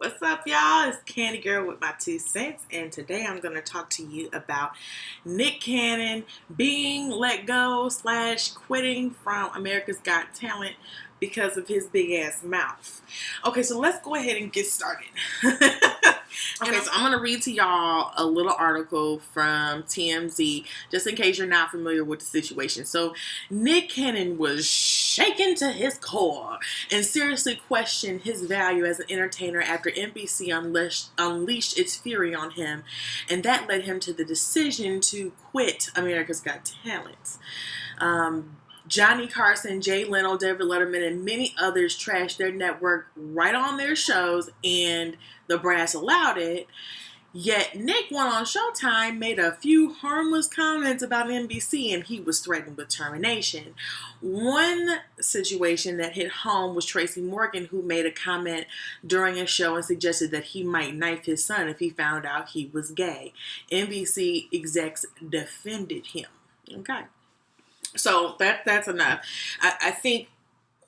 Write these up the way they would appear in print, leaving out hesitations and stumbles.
What's up, y'all? It's Candy Girl with my 2 cents, and today I'm going to talk to you about Nick Cannon being let go / quitting from America's Got Talent because of his big ass mouth. Okay, so let's go ahead and get started. Okay, so I'm going to read to y'all a little article from TMZ, just in case you're not familiar with the situation. So, Nick Cannon was shaken to his core and seriously questioned his value as an entertainer after NBC unleashed its fury on him, and that led him to the decision to quit America's Got Talent. Johnny Carson, Jay Leno, David Letterman, and many others trashed their network right on their shows, and the brass allowed it. Yet Nick went on Showtime, made a few harmless comments about NBC, and he was threatened with termination. One situation that hit home was Tracy Morgan, who made a comment during a show and suggested that he might knife his son if he found out he was gay. NBC execs defended him. Okay. So that's enough. I think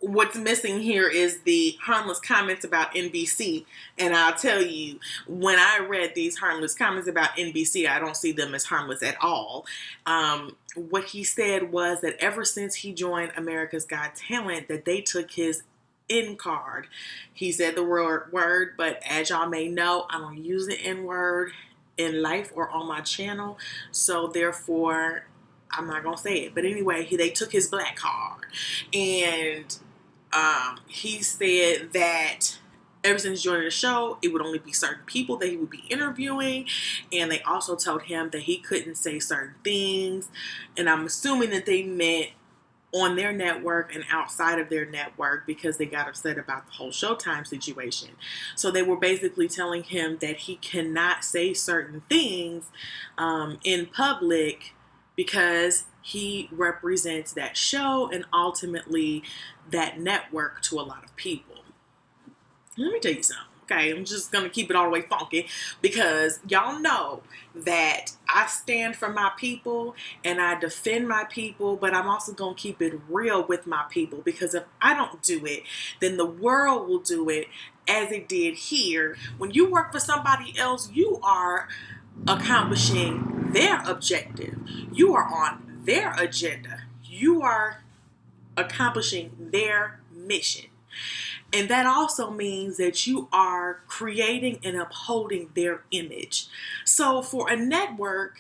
what's missing here is the harmless comments about NBC. And I'll tell you, when I read these harmless comments about NBC, I don't see them as harmless at all. What he said was that ever since he joined America's Got Talent, that they took his N-card. He said the word, but as y'all may know, I don't use the N-word in life or on my channel. So therefore, I'm not going to say it. But anyway, they took his black card. And he said that ever since joining the show, it would only be certain people that he would be interviewing. And they also told him that he couldn't say certain things. And I'm assuming that they meant on their network and outside of their network because they got upset about the whole Showtime situation. So they were basically telling him that he cannot say certain things in public because he represents that show and ultimately that network to a lot of people. Let me tell you something, okay? I'm just going to keep it all the way funky because y'all know that I stand for my people and I defend my people, but I'm also going to keep it real with my people because if I don't do it, then the world will do it as it did here. When you work for somebody else, you are accomplishing their objective. You are on their agenda. You are accomplishing their mission. And that also means that you are creating and upholding their image. So for a network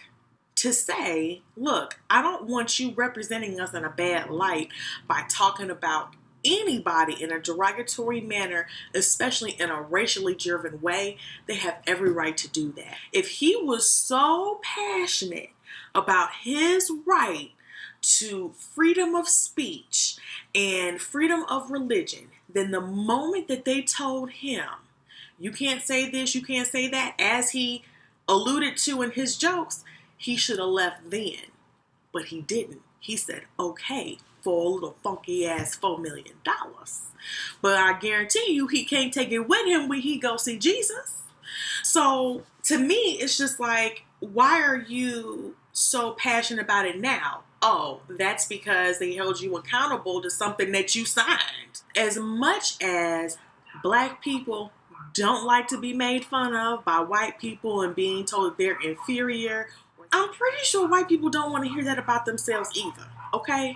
to say, look, I don't want you representing us in a bad light by talking about anybody in a derogatory manner, especially in a racially driven way, they have every right to do that. If he was so passionate about his right to freedom of speech and freedom of religion, then the moment that they told him, you can't say this, you can't say that, as he alluded to in his jokes, he should have left then. But he didn't. He said, okay, for a little funky ass $4 million. But I guarantee you he can't take it with him when he go see Jesus. So to me, it's just like, why are you so passionate about it now? Oh, that's because they held you accountable to something that you signed. As much as black people don't like to be made fun of by white people and being told that they're inferior, I'm pretty sure white people don't want to hear that about themselves either, okay?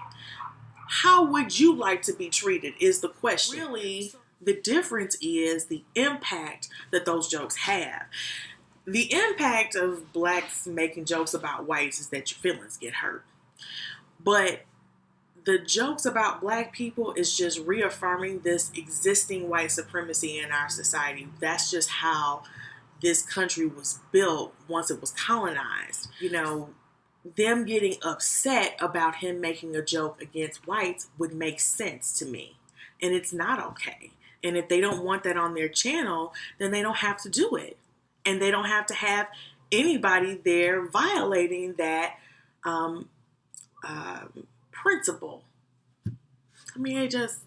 How would you like to be treated is the question. Really, the difference is the impact that those jokes have. The impact of blacks making jokes about whites is that your feelings get hurt. But the jokes about black people is just reaffirming this existing white supremacy in our society. That's just how this country was built once it was colonized. You know, them getting upset about him making a joke against whites would make sense to me. And it's not okay. And if they don't want that on their channel, then they don't have to do it. And they don't have to have anybody there violating that principle. I mean, it just,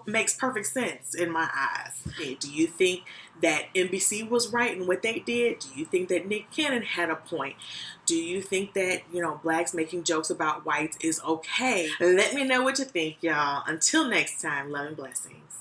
makes perfect sense in my eyes. Do you think that NBC was right in what they did? Do you think that Nick Cannon had a point? Do you think that, blacks making jokes about whites is okay? Let me know what you think, y'all. Until next time, love and blessings.